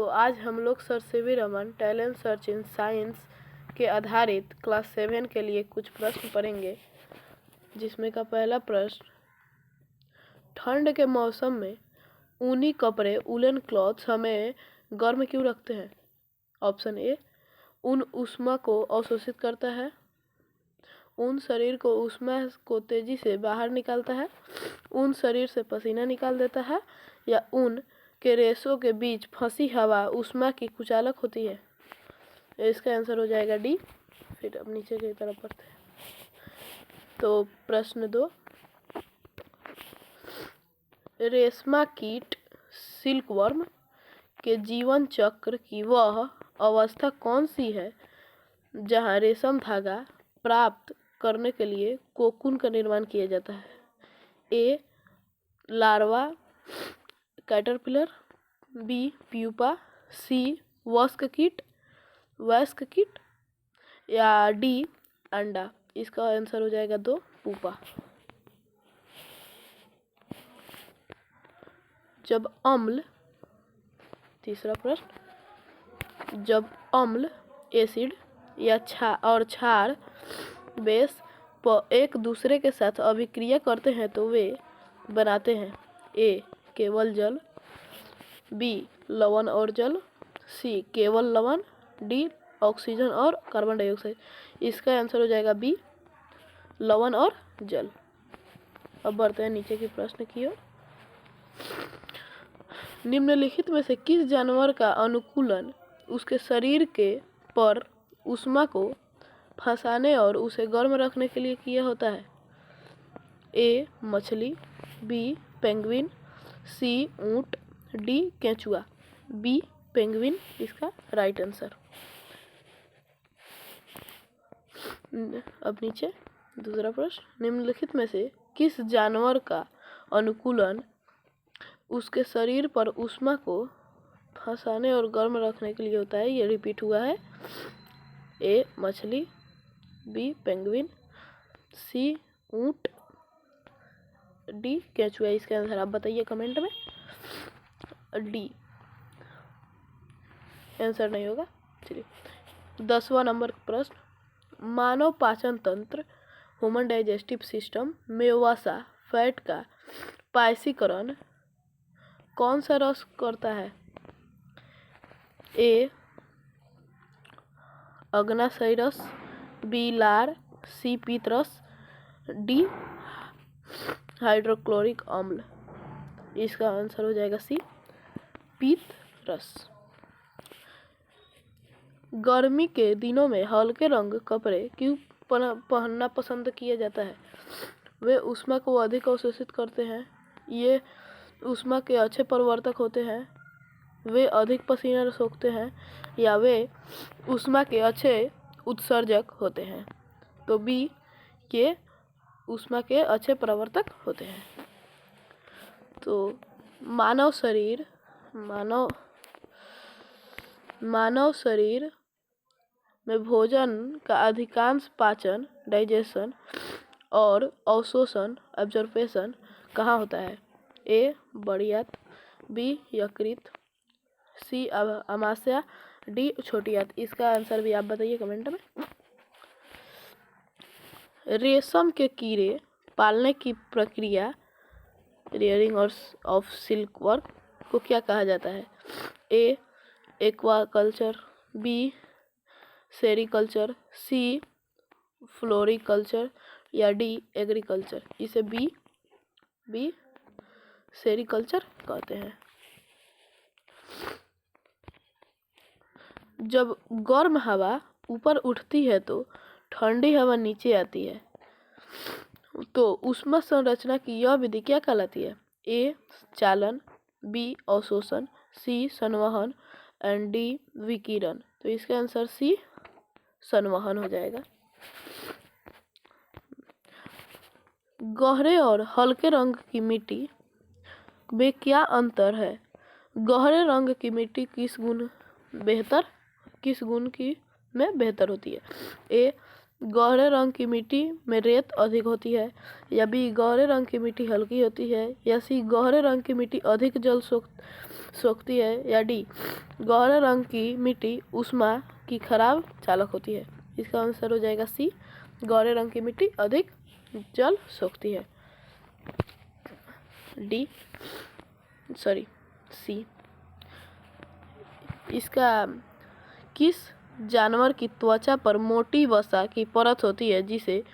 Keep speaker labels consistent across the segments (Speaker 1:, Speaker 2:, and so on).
Speaker 1: आज हम लोग sir CV Raman talent search in science के आधारित क्लास 7 के लिए कुछ प्रश्न पढ़ेंगे, जिसमें का पहला प्रश्न, ठंड के मौसम में ऊनी कपड़े वुलन क्लॉथ्स हमें गर्म क्यों रखते हैं? ऑप्शन ए, ऊन ऊष्मा को अवशोषित करता है। ऊन शरीर को ऊष्मा को तेजी से बाहर निकालता है। ऊन शरीर से पसीना निकाल देता है। या ऊन के रेशों के बीच फंसी हवा ऊष्मा की कुचालक होती है। इसका आंसर हो जाएगा डी। फिर अब नीचे की तरफ पढ़ते हैं। तो प्रश्न 2, रेशमा कीट सिल्कवर्म के जीवन चक्र की वह अवस्था कौन सी है जहां रेशम धागा प्राप्त करने के लिए कोकून का निर्माण किया जाता है? ए, लार्वा कैटरपिलर, बी, प्यूपा, सी, वस्क कीट या डी, अंडा। इसका आंसर हो जाएगा 2, पुपा। जब अम्ल, तीसरा प्रश्न, जब अम्ल, एसिड या क्षार बेस एक दूसरे के साथ अभिक्रिया करते हैं तो वे बनाते हैं ए, केवल जल, बी, लवण और जल, सी, केवल लवण, डी, ऑक्सीजन और कार्बन डाइऑक्साइड। इसका आंसर हो जाएगा बी, लवण और जल। अब बढ़ते हैं नीचे के प्रश्न की ओर। निम्नलिखित में से किस जानवर का अनुकूलन उसके शरीर के पर ऊष्मा को फंसाने और उसे गर्म रखने के लिए किया होता है? ए, मछली, बी, पेंगुइन, सी, ऊंट, डी, केंचुआ। बी, पेंगुइन इसका राइट आंसर। अब नीचे दूसरा प्रश्न, निम्नलिखित में से किस जानवर का अनुकूलन उसके शरीर पर ऊष्मा को फंसाने और गर्म रखने के लिए होता है? ये रिपीट हुआ है। ए, मछली, बी, पेंगुइन, सी, ऊंट, डी, केंचुआ। इसका आंसर आप बताइए कमेंट में। डी आंसर नहीं होगा। चलिए 10वां नंबर प्रश्न, मानव पाचन तंत्र ह्यूमन डाइजेस्टिव सिस्टम में वसा फैट का पायसीकरण कौन सा रस करता है? ए, अग्नाशयी रस, बी, लार, सी, पीत रस, डी, हाइड्रोक्लोरिक अम्ल। इसका आंसर हो जाएगा सी, पीत रस। गर्मी के दिनों में हल्के रंग कपड़े क्यों पहनना पसंद किया जाता है? वे ऊष्मा को अधिक अवशोषित करते हैं, ये ऊष्मा के अच्छे परिवर्तक होते हैं, वे अधिक पसीना सोखते हैं, या वे ऊष्मा के अच्छे उत्सर्जक होते हैं। तो बी, ये ऊष्मा के अच्छे परिवर्तक होते हैं। तो मानव शरीर में भोजन का अधिकांश पाचन, डाइजेशन और अवशोषण, एब्जॉर्प्शन कहाँ होता है? ए, बड़ी आंत, बी, यकृत, सी, आमाशय, डी, छोटी आंत। इसका आंसर भी आप बताइए कमेंट में। रेशम के कीड़े पालने की प्रक्रिया, रियरिंग ऑफ सिल्कवर्म, को क्या कहा जाता है? ए, एक्वाकल्चर, बी, सेरीकल्चर, सी, फ्लोरिकल्चर, या डी, एग्रीकल्चर। इसे बी सेरीकल्चर कहते हैं। जब गर्म हवा ऊपर उठती है तो ठंडी हवा नीचे आती है, तो ऊष्मा संरचना की यह विधि क्या कहलाती है? ए, चालन, बी, अवशोषण, सी, संवहन एंड डी, विकिरण। तो इसका आंसर सी, संवहन हो जाएगा। गहरे और हल्के रंग की मिट्टी में क्या अंतर है? गहरे रंग की मिट्टी किस गुण की में बेहतर होती है? ए, गहरे रंग की मिट्टी में रेत अधिक होती है, या बी गहरे रंग की मिट्टी हल्की होती है, या सी गहरे रंग की मिट्टी अधिक जल सोखती है, या डी गहरे रंग की मिट्टी ऊष्मा की खराब चालक होती है। इसका आंसर हो जाएगा सी, गहरे रंग की मिट्टी अधिक जल सोखती है। D sorry C. इसका किस जानवर की त्वचा पर मोटी वसा की परत होती है जिसे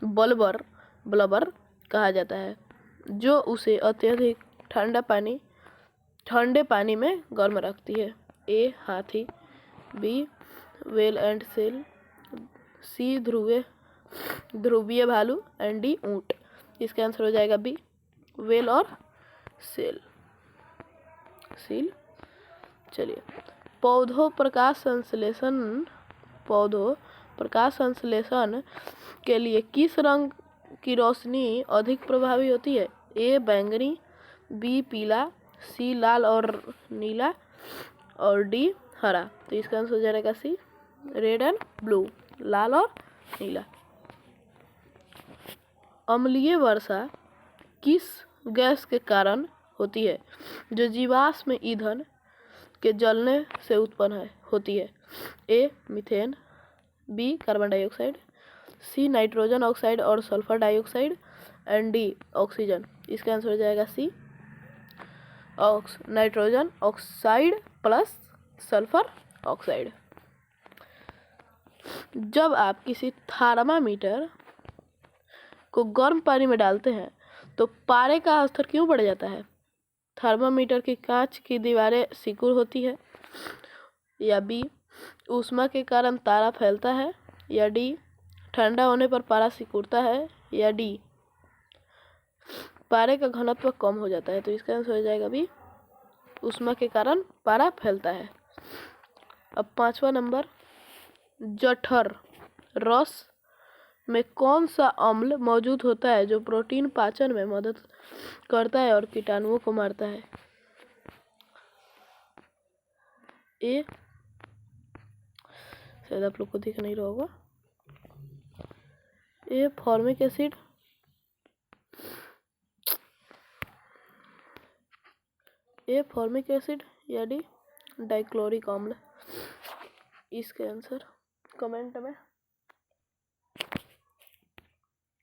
Speaker 1: ब्लबर कहा जाता है, जो उसे अत्यधिक ठंडे पानी में गर्म रखती है? ए हाथी, बी व्हेल एंड सेल, सी ध्रुवीय भालू एंड डी ऊंट। इसका आंसर हो जाएगा बी, व्हेल और सेल। चलिए, पौधों प्रकाश संश्लेषण के लिए किस रंग की रोशनी अधिक प्रभावी होती है? ए बैंगनी, बी पीला, सी लाल और नीला और डी हरा। तो इसका आंसर हो जाएगा सी, रेड एंड ब्लू, लाल और नीला। अम्लीय वर्षा किस गैस के कारण होती है जो जीवाश्म ईंधन के जलने से उत्पन्न होती है? A methane, B carbon dioxide, C nitrogen oxide और sulphur dioxide and D oxygen. इसका आंसर हो जाएगा C, nitrogen oxide plus sulphur oxide. जब आप किसी थर्मामीटर को गर्म पानी में डालते हैं तो पारे का स्तर क्यों बढ़ जाता है? थर्मामीटर की कांच की दीवारें सिकुड़ होती है, या बी ऊष्मा के कारण तारा फैलता है, या डी ठंडा होने पर पारा सिकुड़ता है, या डी पारे का घनत्व कम हो जाता है। तो इसका आंसर हो जाएगा बी, ऊष्मा के कारण पारा फैलता है। अब 5वां नंबर, जठर रस में कौन सा अम्ल मौजूद होता है जो प्रोटीन पाचन में मदद करता है और कीटाणुओं को मारता है? ए, शायद आप लोग को दिख नहीं रहा होगा, ए फॉर्मिक एसिड, या डी डाइक्लोरिक अम्ल। इसके आंसर कमेंट में